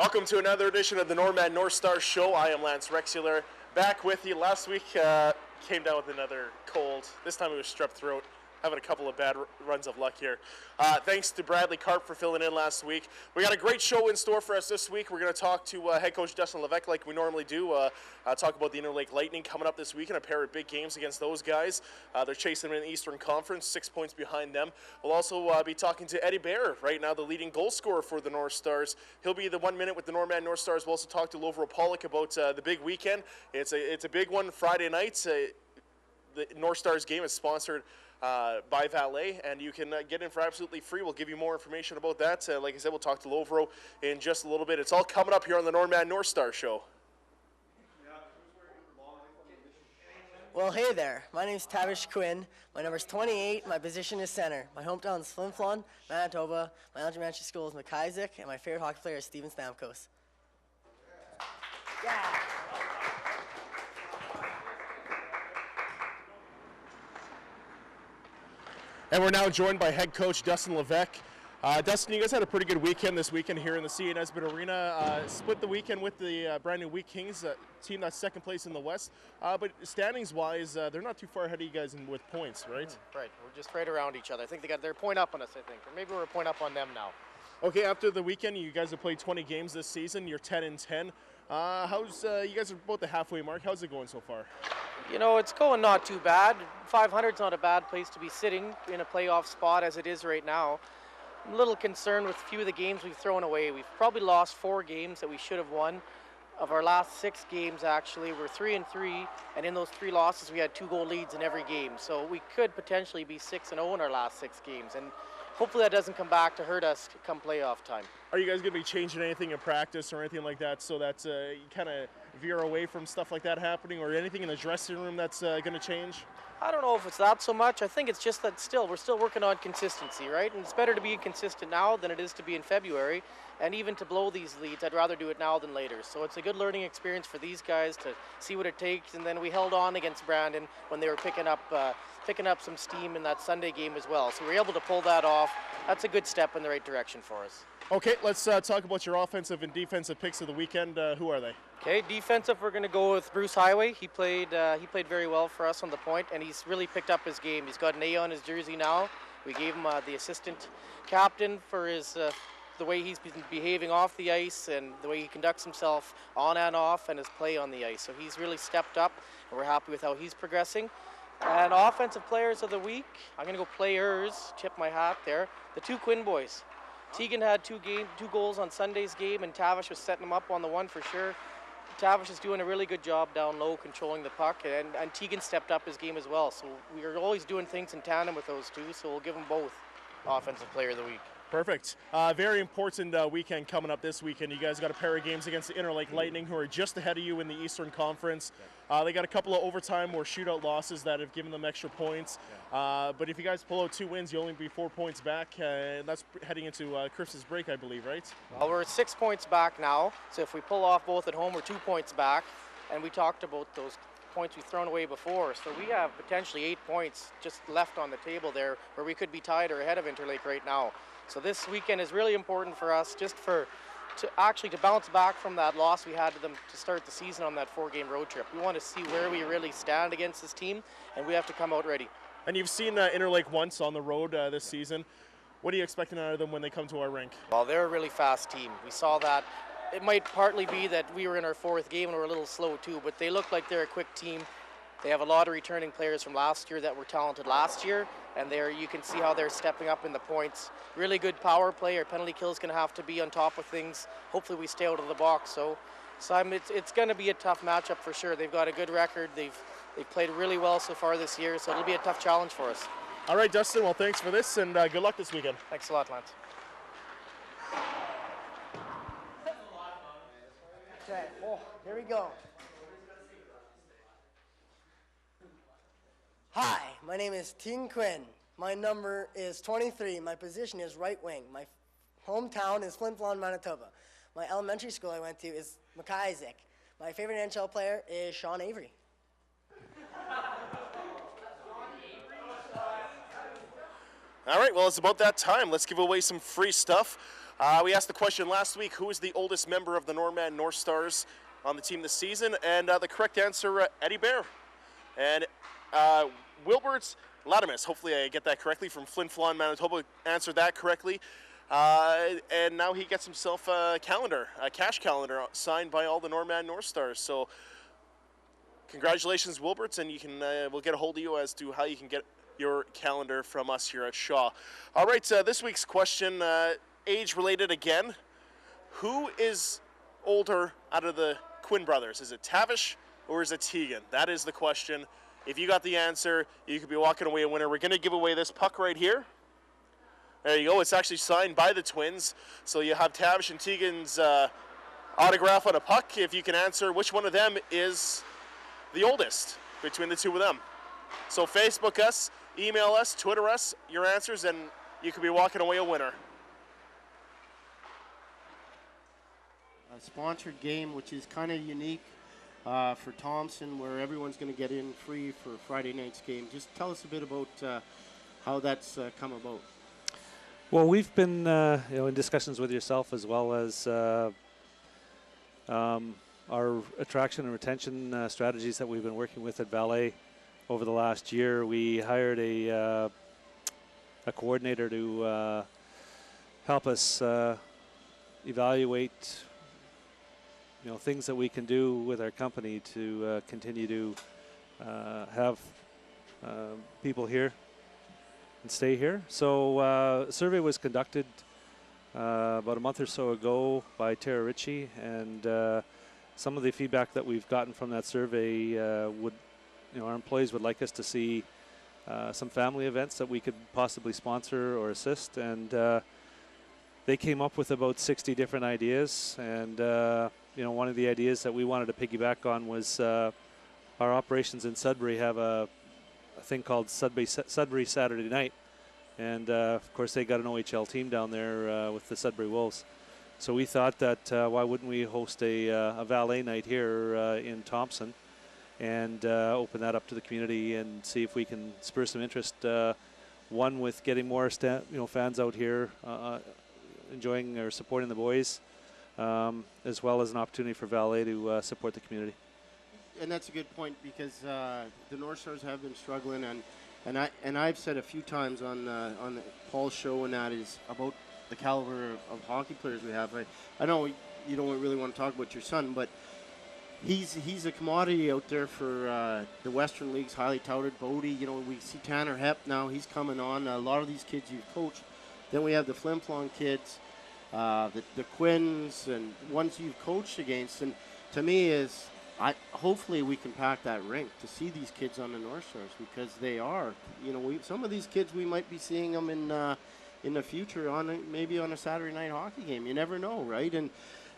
Welcome to another edition of the Northstars Show. I am Lance Rexuler, back with you. Last week came down with another cold. This time it was strep throat. Having a couple of bad runs of luck here. Thanks to Bradley Karp for filling in last week. We got a great show in store for us this week. We're going to talk to head coach Dustin Levesque like we normally do. Talk about the Interlake Lightning coming up this week and a pair of big games against those guys. They're chasing them in the Eastern Conference, 6 points behind them. We'll also be talking to Eddie Bear, right now the leading goal scorer for the North Stars. He'll be the 1 minute with the North Stars. We'll also talk to Lovro Paulic about the big weekend. It's a big one Friday night. The North Stars game is sponsored by Valet, and you can get in for absolutely free. We'll give you more information about that. Like I said, we'll talk to Lovro in just a little bit. It's all coming up here on the Northstars Show. Well, hey there. My name's Tavish Quinn. My number's 28. My position is center. My hometown is Flin Flon, Manitoba. My elementary school is McIsaac, and my favorite hockey player is Steven Stamkos. Yeah. And we're now joined by head coach Dustin Levesque. Dustin, you guys had a pretty good weekend this weekend here in the CN Nesbitt Arena. Split the weekend with the brand new Wheat Kings team that's second place in the West. But standings-wise, they're not too far ahead of you guys with points, right? Right. We're just right around each other. I think they're a point up on us, I think. Or maybe we're a point up on them now. Okay, after the weekend, you guys have played 20 games this season. You're 10-10. You guys are about the halfway mark. How's it going so far? You know, it's going not too bad. 500's not a bad place to be sitting in a playoff spot as it is right now. I'm a little concerned with a few of the games we've thrown away. We've probably lost 4 games that we should have won. Of our last 6 games, actually, we're 3-3, and in those 3 losses, we had 2-goal leads in every game. So we could potentially be 6-0 in our last 6 games, and hopefully that doesn't come back to hurt us come playoff time. Are you guys going to be changing anything in practice or anything like that so that you kind of veer away from stuff like that happening, or anything in the dressing room that's going to change? I don't know if it's that so much. I think it's just that we're still working on consistency, right? And it's better to be consistent now than it is to be in February. And even to blow these leads, I'd rather do it now than later. So it's a good learning experience for these guys to see what it takes. And then we held on against Brandon when they were picking up some steam in that Sunday game as well. So we were able to pull that off. That's a good step in the right direction for us. Okay, let's talk about your offensive and defensive picks of the weekend. Who are they? Okay, defensive, we're going to go with Bruce Highway. He played very well for us on the point, and he's really picked up his game. He's got an A on his jersey now. We gave him the assistant captain for his the way he's been behaving off the ice and the way he conducts himself on and off and his play on the ice. So he's really stepped up, and we're happy with how he's progressing. And offensive players of the week, I'm going to go players, tip my hat there, the 2 Quinn boys. Tegan had 2 goals on Sunday's game, and Tavish was setting them up on the one for sure. Tavish is doing a really good job down low, controlling the puck, and Tegan stepped up his game as well. So we are always doing things in tandem with those 2, so we'll give them both Offensive Player of the Week. Perfect. Very important weekend coming up this weekend. You guys got a pair of games against the Interlake Lightning, who are just ahead of you in the Eastern Conference. They got a couple of overtime or shootout losses that have given them extra points. But if you guys pull out 2 wins, you'll only be 4 points back. And that's heading into Christmas break, I believe, right? Well, we're 6 points back now. So if we pull off both at home, we're 2 points back. And we talked about those points we've thrown away before. So we have potentially 8 points just left on the table there where we could be tied or ahead of Interlake right now. So this weekend is really important for us just to bounce back from that loss we had to them to start the season on that 4-game road trip. We want to see where we really stand against this team, and we have to come out ready. And you've seen Interlake once on the road this season. What are you expecting out of them when they come to our rink? Well, they're a really fast team. We saw that. It might partly be that we were in our 4th game and we're a little slow too, but they look like they're a quick team. They have a lot of returning players from last year that were talented last year, and you can see how they're stepping up in the points. Really good power play. Our penalty kill is going to have to be on top of things. Hopefully we stay out of the box. So it's going to be a tough matchup for sure. They've got a good record. They've played really well so far this year, so it'll be a tough challenge for us. All right, Dustin, well, thanks for this, and good luck this weekend. Thanks a lot, Lance. Okay, here we go. Hi, my name is Tegan Quinn. My number is 23. My position is right wing. My hometown is Flin Flon, Manitoba. My elementary school I went to is McIsaac. My favorite NHL player is Sean Avery. All right, well, it's about that time. Let's give away some free stuff. We asked the question last week, who is the oldest member of the Norman Northstars on the team this season? And the correct answer, Eddie Bear. And Wilbert Latimus, hopefully I get that correctly, from Flin Flon, Manitoba, answered that correctly. And now he gets himself a calendar, a cash calendar signed by all the Norman Northstars. So congratulations, Wilbert, and you can we'll get a hold of you as to how you can get your calendar from us here at Shaw. All right, this week's question, age-related again. Who is older out of the Quinn brothers? Is it Tavish or is it Tegan? That is the question. If you got the answer, you could be walking away a winner. We're going to give away this puck right here. There you go. It's actually signed by the twins. So you have Tavish and Tegan's autograph on a puck. If you can answer which one of them is the oldest between the two of them. So Facebook us, email us, Twitter us your answers, and you could be walking away a winner. A sponsored game, which is kind of unique for Thompson, where everyone's going to get in free for Friday night's game. Just tell us a bit about how that's come about. Well, we've been in discussions with yourself, as well as our attraction and retention strategies that we've been working with at Valet over the last year. We hired a coordinator to help us evaluate things that we can do with our company to continue to have people here and stay here. So a survey was conducted about a month or so ago by Tara Ritchie, and some of the feedback that we've gotten from that survey our employees would like us to see some family events that we could possibly sponsor or assist, and they came up with about 60 different ideas. And one of the ideas that we wanted to piggyback on was our operations in Sudbury have a thing called Sudbury Saturday Night, and of course they got an OHL team down there with the Sudbury Wolves. So we thought that why wouldn't we host a Valet Night here in Thompson, and open that up to the community and see if we can spur some interest. One, with getting more fans out here enjoying or supporting the boys, as well as an opportunity for Valet to support the community. And that's a good point, because the Northstars have been struggling, and I've said a few times on the Paul's show, and that is about the caliber of hockey players we have. I know you don't really want to talk about your son, but he's a commodity out there for the Western League's highly touted. Bodie, we see Tanner Hepp now, he's coming on. A lot of these kids you've coached. Then we have the Flin Flon kids, the Quinns, and ones you've coached against. And to me hopefully we can pack that rink to see these kids on the Northstars, because they are, some of these kids we might be seeing them in the future maybe on a Saturday night hockey game. You never know, right? And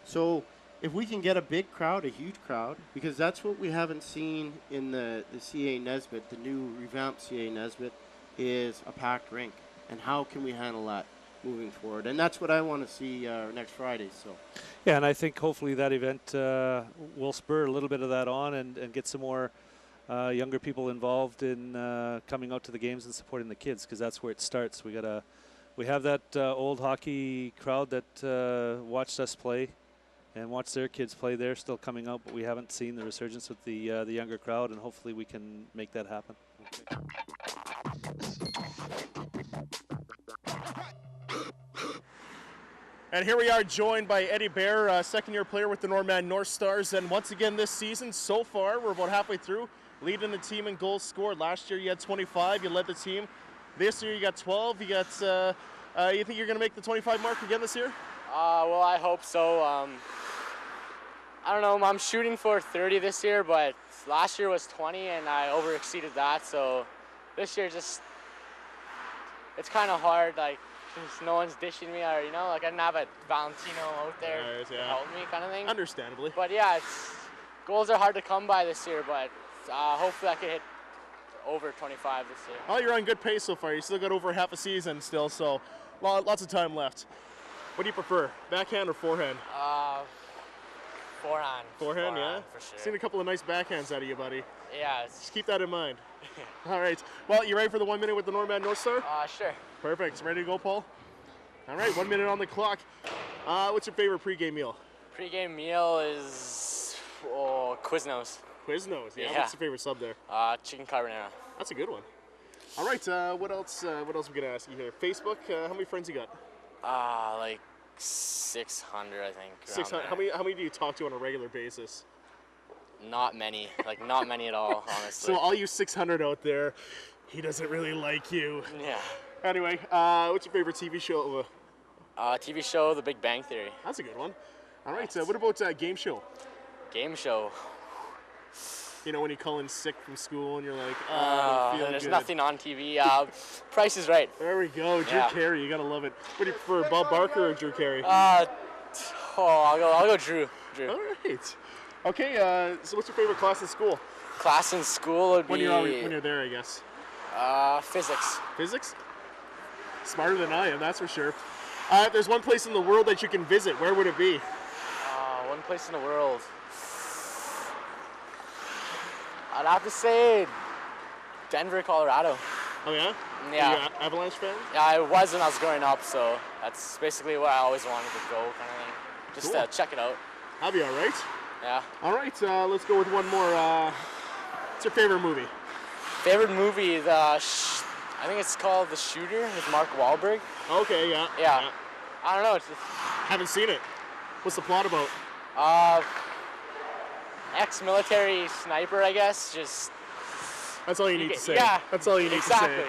so if we can get a big crowd, a huge crowd, because that's what we haven't seen in the CA Nesbitt, the new revamped CA Nesbitt, is a packed rink. And how can we handle that moving forward? And that's what I want to see next Friday. So, yeah, and I think hopefully that event will spur a little bit of that on, and get some more younger people involved in coming out to the games and supporting the kids, because that's where it starts. We have that old hockey crowd that watched us play and watched their kids play. They're still coming out, but we haven't seen the resurgence with the younger crowd, and hopefully we can make that happen. And here we are, joined by Eddie Bear, second-year player with the Norman Northstars. And once again this season, so far, we're about halfway through, leading the team in goals scored. Last year you had 25, you led the team. This year you got 12. You got. You think you're going to make the 25 mark again this year? Well, I hope so. I don't know. I'm shooting for 30 this year, but last year was 20, and I over-exceeded that. So this year it's kind of hard. Like, no one's dishing me, or I didn't have a Valentino out there to help me, kind of thing. Understandably. But yeah, goals are hard to come by this year, but hopefully I can hit over 25 this year. Well, you're on good pace so far. You still got over half a season still, so lots of time left. What do you prefer, backhand or forehand? Forehand. Forehand, yeah? For sure. Seen a couple of nice backhands out of you, buddy. Yeah. Just keep that in mind. All right. Well, you ready for the 1 minute with the Norman Northstar? Sure. Perfect. Ready to go, Paul? All right, 1 minute on the clock. What's your favorite pregame meal? Pre-game meal is Quiznos. Quiznos. Yeah. Yeah. What's your favorite sub there? Chicken carbonara. That's a good one. All right. What else? What else are we gonna ask you here? Facebook. How many friends you got? Like 600, I think. 600. around How many do you talk to on a regular basis? there. Not many. Like not many at all, honestly. So all you 600 out there, he doesn't really like you. Yeah. Anyway, what's your favorite TV show? TV show, The Big Bang Theory. That's a good one. All right. What about game show? Game show. You know when you call in sick from school and you're like, I'm feeling There's good. nothing on TV. Price is Right. There we go. Drew Yeah. Carey. You gotta love it. What do you prefer, Bob Barker or Drew Carey? I'll go Drew. All right. Okay. So what's your favorite class in school? Class in school would When be you're there, I guess. physics. Physics? Smarter than I am, that's for sure. If there's one place in the world that you can visit, where would it be? One place in the world. I'd have to say Denver, Colorado. Oh yeah? Yeah. Are you an Avalanche fan? Yeah, I was when I was growing up, so that's basically where I always wanted to go, kind of thing. Just Cool. to check it out. That'd be all right. Yeah. All right. Let's go with one more. What's your favorite movie? Favorite movie? I think it's called The Shooter with Mark Wahlberg. Okay. Yeah. Yeah. I don't know. It's just, Haven't seen it. What's the plot about? ex-military sniper, I guess. Just That's all you need to say. yeah. That's all you need exactly. to say.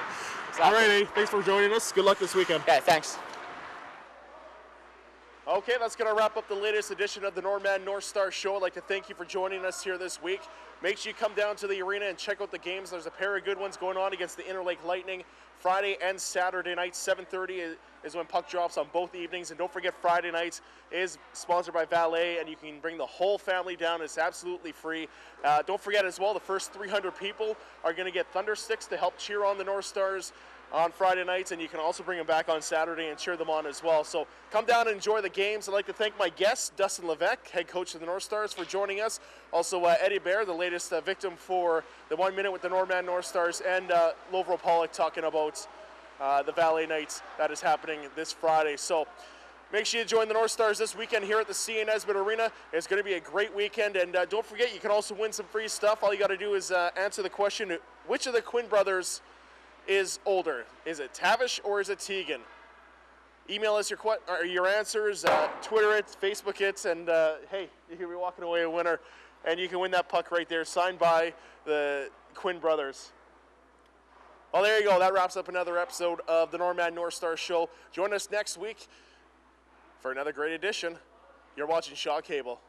Exactly. All right, thanks for joining us. Good luck this weekend. Yeah. Thanks. Okay, that's going to wrap up the latest edition of the Northstars Show. I'd like to thank you for joining us here this week. Make sure you come down to the arena and check out the games. There's a pair of good ones going on against the Interlake Lightning Friday and Saturday night. 7:30 is when puck drops on both evenings. And don't forget, Friday night is sponsored by Valet, and you can bring the whole family down. It's absolutely free. Don't forget as well, the first 300 people are going to get thunder sticks to help cheer on the North Stars on Friday nights, and you can also bring them back on Saturday and cheer them on as well. So come down and enjoy the games. I'd like to thank my guest, Dustin Levesque, head coach of the North Stars, for joining us. Also, Eddie Bear, the latest victim for the 1 minute with the North Stars, and Lovro Paulic talking about the Valet Night that is happening this Friday. So make sure you join the North Stars this weekend here at the C. Nesbitt Arena. It's going to be a great weekend, and don't forget, you can also win some free stuff. All you got to do is answer the question, which of the Quinn brothers is older? Is it Tavish or is it Tegan? Email us your answers, Twitter it, Facebook it, and hey, you can be walking away a winner, and you can win that puck right there, signed by the Quinn brothers. Well, there you go. That wraps up another episode of the Northstars Show. Join us next week for another great edition. You're watching Shaw Cable.